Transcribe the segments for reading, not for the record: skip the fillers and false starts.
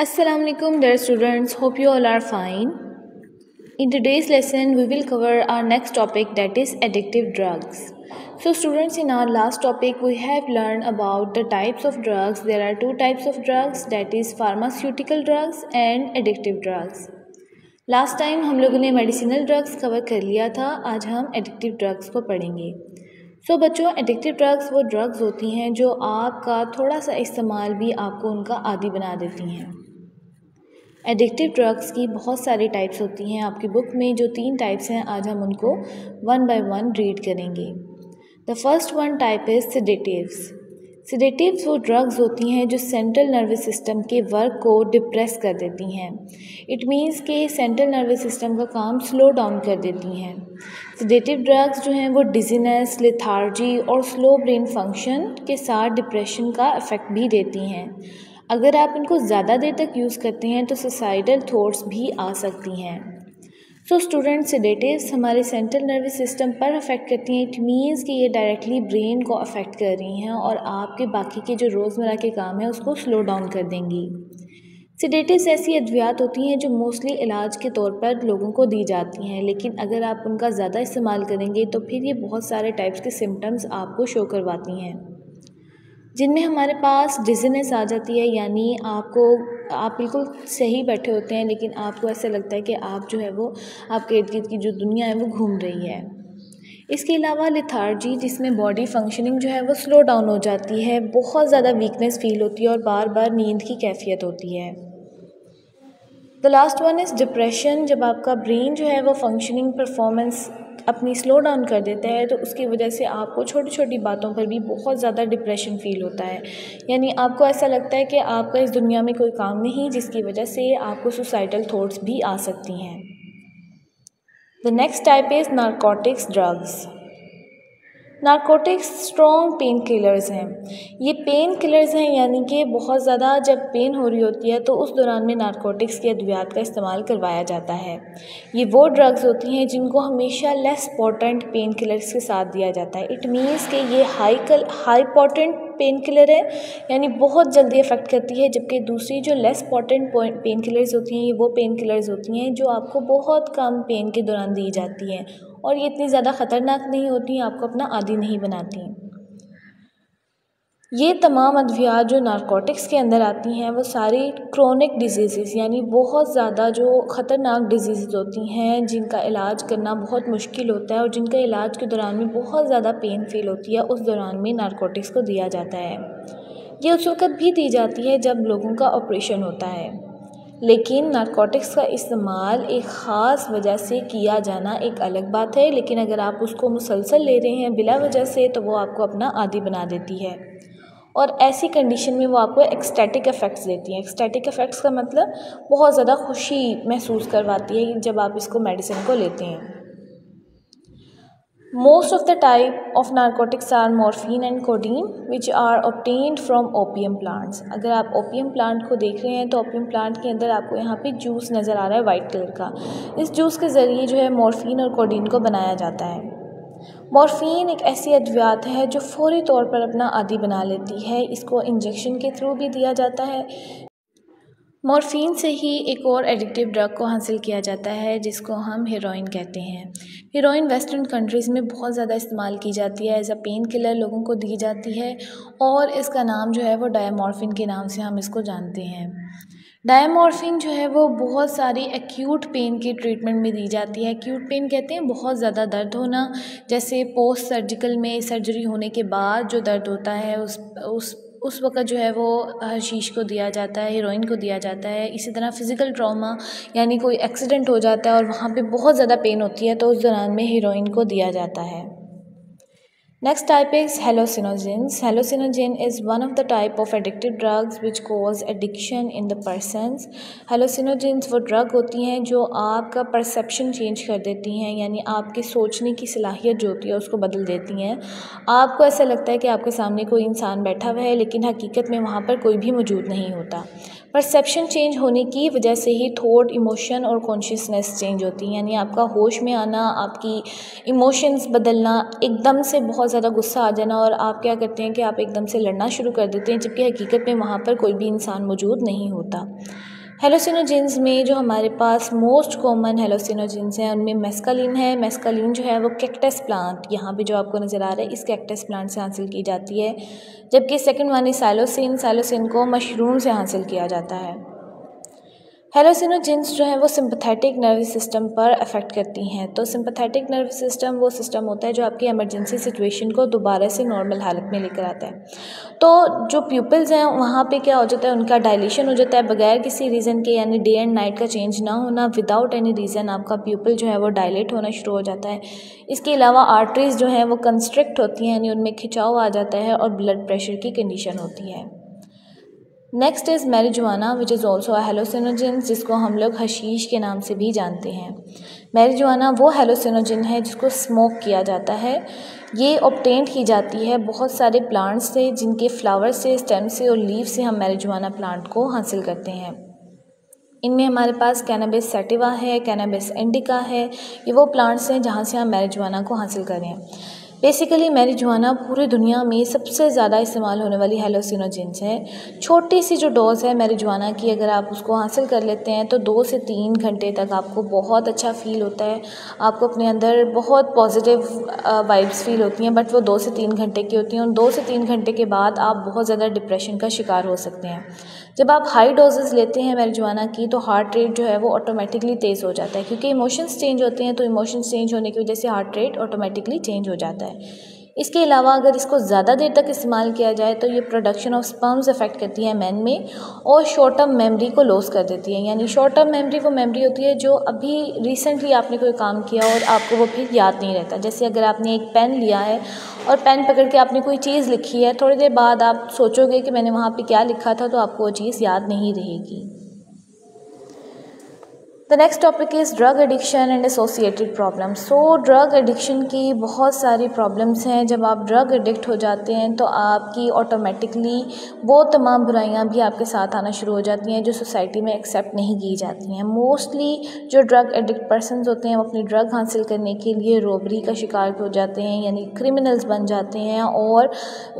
Assalamualaikum dear students, hope you all are fine. In today's lesson we will cover our next topic, that is addictive drugs. So students, in our last topic we have learned about the types of drugs. There are two types of drugs, that is pharmaceutical drugs and addictive drugs. Last time हम लोगों ने medicinal drugs cover कर लिया था, आज हम addictive drugs को पढ़ेंगे। सो बच्चों, एडिक्टिव ड्रग्स वो ड्रग्स होती हैं जो आपका थोड़ा सा इस्तेमाल भी आपको उनका आदी बना देती हैं। एडिक्टिव ड्रग्स की बहुत सारी टाइप्स होती हैं। आपकी बुक में जो 3 टाइप्स हैं, आज हम उनको वन बाय वन रीड करेंगे। The first one type is sedatives. Sedatives वो ड्रग्स होती हैं जो सेंट्रल नर्वस सिस्टम के वर्क को डिप्रेस कर देती हैं। इट मीन्स कि सेंट्रल नर्वस सिस्टम का काम स्लो डाउन कर देती हैं। सेडेटिव ड्रग्स जो हैं वो डिजीनेस, लेथार्जी और स्लो ब्रेन फंक्शन के साथ डिप्रेशन का इफ़ेक्ट भी देती हैं। अगर आप इनको ज़्यादा देर तक यूज़ करते हैं तो सुसाइडल थॉट्स भी आ सकती हैं। सो स्टूडेंट्स, सेडेटिव्स हमारे सेंट्रल नर्वस सिस्टम पर अफेक्ट करती हैं। इट मीन्स कि ये डायरेक्टली ब्रेन को अफेक्ट कर रही हैं और आपके बाकी के जो रोज़मर्रा के काम हैं उसको स्लो डाउन कर देंगी। सेडेटिव्स ऐसी अद्वियात होती हैं जो मोस्टली इलाज के तौर पर लोगों को दी जाती हैं, लेकिन अगर आप उनका ज़्यादा इस्तेमाल करेंगे तो फिर ये बहुत सारे टाइप्स के सिम्टम्स आपको शो करवाती हैं, जिनमें हमारे पास डिजीनेस आ जाती है। यानी आप बिल्कुल सही बैठे होते हैं लेकिन आपको ऐसा लगता है कि आप जो है वो आपके इर्द गिर्द की जो दुनिया है वो घूम रही है। इसके अलावा लेथार्जी, जिसमें बॉडी फंक्शनिंग जो है वो स्लो डाउन हो जाती है, बहुत ज़्यादा वीकनेस फील होती है और बार बार नींद की कैफियत होती है। The last one is depression. जब आपका ब्रेन जो है वो फंक्शनिंग परफॉर्मेंस अपनी स्लो डाउन कर देता है तो उसकी वजह से आपको छोटी छोटी बातों पर भी बहुत ज़्यादा डिप्रेशन फील होता है। यानी आपको ऐसा लगता है कि आपका इस दुनिया में कोई काम नहीं, जिसकी वजह से आपको सुसाइडल थॉट्स भी आ सकती हैं। The next type is narcotics drugs. Narcotics strong pain killers हैं। ये पेन किलर्स हैं, यानी कि बहुत ज़्यादा जब पेन हो रही होती है तो उस दौरान में नारकोटिक्स की अद्वियात का इस्तेमाल करवाया जाता है। ये वो ड्रग्स होती हैं जिनको हमेशा लेस पोटेंट पेन किलर्स के साथ दिया जाता है। इट मीन्स कि ये हाई पोटेंट पेन किलर है, यानी बहुत जल्दी अफेक्ट करती है, जबकि दूसरी जो लेस पोटेंट पेन किलर्स होती हैं ये वो पेन किलर्स होती हैं जो आपको बहुत कम पेन के दौरान दी जाती हैं और ये इतनी ज़्यादा ख़तरनाक नहीं होती, आपको अपना आदी नहीं बनाती। ये तमाम अद्वियात जो नारकोटिक्स के अंदर आती हैं वो सारी क्रोनिक डिजीज़, यानी बहुत ज़्यादा जो ख़तरनाक डिजीज़ होती हैं जिनका इलाज करना बहुत मुश्किल होता है और जिनका इलाज के दौरान में बहुत ज़्यादा पेन फील होती है, उस दौरान में नारकोटिक्स को दिया जाता है। ये उस वक़्त भी दी जाती है जब लोगों का ऑपरेशन होता है, लेकिन नारकोटिक्स का इस्तेमाल एक ख़ास वजह से किया जाना एक अलग बात है। लेकिन अगर आप उसको मुसलसल ले रहे हैं बिला वजह से तो वो आपको अपना आदी बना देती है और ऐसी कंडीशन में वो आपको एक्सटैटिक इफ़ेक्ट्स देती हैं। एक्सटैटिक इफ़ेक्ट्स का मतलब बहुत ज़्यादा खुशी महसूस करवाती है जब आप इसको मेडिसिन को लेते हैं। Most of the type of narcotics are morphine and codeine, which are obtained from opium plants. अगर आप ओपियम प्लांट को देख रहे हैं तो ओपियम प्लांट के अंदर आपको यहाँ पे जूस नज़र आ रहा है वाइट कलर का। इस जूस के ज़रिए जो है मॉर्फिन और कोडीन को बनाया जाता है। मॉर्फिन एक ऐसी अद्वियात है जो फौरी तौर पर अपना आदी बना लेती है। इसको इंजेक्शन के थ्रू भी दिया जाता है। मॉर्फिन से ही एक और एडिक्टिव ड्रग को हासिल किया जाता है जिसको हम हेरोइन कहते हैं। हेरोइन वेस्टर्न कंट्रीज़ में बहुत ज़्यादा इस्तेमाल की जाती है, एज अ पेन किलर लोगों को दी जाती है और इसका नाम जो है वो डायमॉर्फिन के नाम से हम इसको जानते हैं। डायमॉर्फिन जो है वो बहुत सारी एक्यूट पेन की ट्रीटमेंट में दी जाती है। एक्यूट पेन कहते हैं बहुत ज़्यादा दर्द होना, जैसे पोस्ट सर्जिकल में सर्जरी होने के बाद जो दर्द होता है उस वक़्त जो है वो हशीश को दिया जाता है, हेरोइन को दिया जाता है। इसी तरह फ़िज़िकल ट्रॉमा, यानी कोई एक्सीडेंट हो जाता है और वहाँ पे बहुत ज़्यादा पेन होती है तो उस दौरान में हेरोइन को दिया जाता है। Next type is hallucinogens. Hallucinogen is one of the type of addictive drugs which cause addiction in the persons. Hallucinogens वो ड्रग होती हैं जो आपका परसेप्शन चेंज कर देती हैं, यानी आपके सोचने की सलाहियत जो होती है उसको बदल देती हैं। आपको ऐसा लगता है कि आपके सामने कोई इंसान बैठा हुआ है लेकिन हकीकत में वहाँ पर कोई भी मौजूद नहीं होता। परसेप्शन चेंज होने की वजह से ही थॉट, इमोशन और कॉन्शियसनेस चेंज होती है, यानी आपका होश में आना, आपकी इमोशंस बदलना, एकदम से बहुत ज़्यादा गुस्सा आ जाना और आप क्या करते हैं कि आप एकदम से लड़ना शुरू कर देते हैं, जबकि हकीकत में वहाँ पर कोई भी इंसान मौजूद नहीं होता। हेलोसिनोजेंस में जो हमारे पास मोस्ट कॉमन हेलोसिनोजेंस हैं उनमें मेस्कालिन है। मेस्कालिन जो है वो कैक्टस प्लांट, यहाँ पे जो आपको नज़र आ रहा है, इस कैक्टस प्लांट से हासिल की जाती है, जबकि सेकंड वन साइलोसिन, साइलोसिन को मशरूम से हासिल किया जाता है। हेलोसिनोजेंस जो है वो सिंपैथेटिक नर्वस सिस्टम पर अफेक्ट करती हैं। तो सिंपैथेटिक नर्वस सिस्टम वो सिस्टम होता है जो आपकी इमरजेंसी सिचुएशन को दोबारा से नॉर्मल हालत में लेकर आता है। तो जो प्यूपिल्स हैं वहाँ पे क्या हो जाता है, उनका डायलेशन हो जाता है बगैर किसी रीज़न के, यानी डे एंड नाइट का चेंज ना होना, विदाउट एनी रीज़न आपका प्यूपिल जो है वो डायलेट होना शुरू हो जाता है। इसके अलावा आर्टरीज जो हैं वो कंस्ट्रिक्ट होती हैं, यानी उनमें खिंचाव आ जाता है और ब्लड प्रेशर की कंडीशन होती है। Next is marijuana which is also a hallucinogen, जिसको हम लोग हशीश के नाम से भी जानते हैं। मैरिजुआना वो हेलोसिनोजेन है जिसको स्मोक किया जाता है। ये ऑब्टेन की जाती है बहुत सारे प्लांट्स से, जिनके फ्लावर से, स्टेम से और लीफ से हम मैरिजुआना प्लांट को हासिल करते हैं। इनमें हमारे पास कैनबिस सैटिवा है, कैनबिस इंडिका है, ये वो प्लांट्स हैं जहाँ से हम मैरिजुआना को हासिल करें। बेसिकली मैरिजुआना पूरी दुनिया में सबसे ज़्यादा इस्तेमाल होने वाली हेलोसिनोजेंस है। छोटी सी जो डोज़ है मैरिजुआना की, अगर आप उसको हासिल कर लेते हैं तो 2 से 3 घंटे तक आपको बहुत अच्छा फ़ील होता है, आपको अपने अंदर बहुत पॉजिटिव वाइब्स फ़ील होती हैं, बट वो 2 से 3 घंटे की होती हैं और 2 से 3 घंटे के बाद आप बहुत ज़्यादा डिप्रेशन का शिकार हो सकते हैं। जब आप हाई डोजेज़ लेते हैं मैरिजुआना की तो हार्ट रेट जो है वो ऑटोमेटिकली तेज़ हो जाता है, क्योंकि इमोशंस चेंज होते हैं, तो इमोशंस चेंज होने की वजह से हार्ट रेट ऑटोमेटिकली चेंज हो जाता है। इसके अलावा अगर इसको ज़्यादा देर तक इस्तेमाल किया जाए तो ये प्रोडक्शन ऑफ स्पर्म्स अफेक्ट करती है मैन में और शॉर्ट टर्म मेमोरी को लॉस कर देती है। यानी शॉर्ट टर्म मेमोरी वो मेमोरी होती है जो अभी रिसेंटली आपने कोई काम किया और आपको वो फिर याद नहीं रहता। जैसे अगर आपने एक पेन लिया है और पेन पकड़ के आपने कोई चीज़ लिखी है, थोड़ी देर बाद आप सोचोगे कि मैंने वहाँ पर क्या लिखा था, तो आपको वो चीज़ याद नहीं रहेगी। The next topic is drug addiction and associated problems. So drug addiction की बहुत सारी प्रॉब्लम्स हैं। जब आप ड्रग एडिक्ट हो जाते हैं तो आपकी ऑटोमेटिकली वो तमाम बुराइयां भी आपके साथ आना शुरू हो जाती हैं जो सोसाइटी में एक्सेप्ट नहीं की जाती हैं। मोस्टली जो ड्रग एडिक्ट पर्सनस होते हैं वो अपनी ड्रग हासिल करने के लिए रॉबरी का शिकार हो जाते हैं, यानी क्रिमिनल्स बन जाते हैं और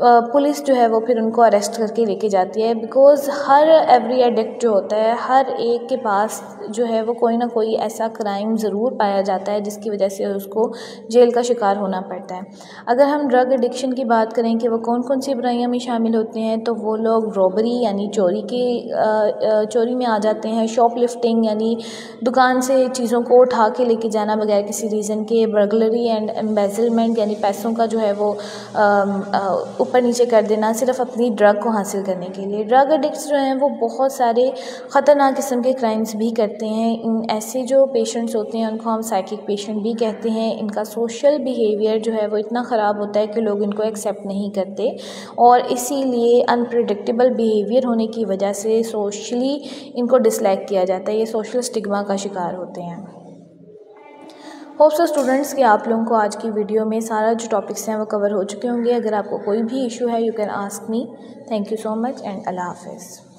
पुलिस जो है वो फिर उनको अरेस्ट करके लेके जाती है। बिकॉज़ हर एवरी एडिक्ट जो होता है, हर एक के पास जो है वो कोई ना कोई ऐसा क्राइम ज़रूर पाया जाता है जिसकी वजह से उसको जेल का शिकार होना पड़ता है। अगर हम ड्रग एडिक्शन की बात करें कि वो कौन कौन सी बुराइयां में शामिल होते हैं, तो वो लोग रॉबरी यानी चोरी में आ जाते हैं, शॉपलिफ्टिंग यानी दुकान से चीज़ों को उठा के लेके जाना बगैर किसी रीज़न के, बर्गलरी एंड एम्बेजलमेंट यानी पैसों का जो है वो ऊपर नीचे कर देना सिर्फ अपनी ड्रग को हासिल करने के लिए। ड्रग एडिक्ट्स जो हैं वो बहुत सारे ख़तरनाक किस्म के क्राइम्स भी करते हैं। ऐसे जो पेशेंट्स होते हैं उनको हम साइकिक पेशेंट भी कहते हैं। इनका सोशल बिहेवियर जो है वो इतना ख़राब होता है कि लोग इनको एक्सेप्ट नहीं करते और इसीलिए अनप्रेडिक्टेबल बिहेवियर होने की वजह से सोशली इनको डिसलाइक किया जाता है, ये सोशल स्टिग्मा का शिकार होते हैं। होप सो स्टूडेंट्स कि आप लोगों को आज की वीडियो में सारा जो टॉपिक्स हैं वो कवर हो चुके होंगे। अगर आपको कोई भी इशू है you can ask me. Thank you so much and Allah हाफिज़।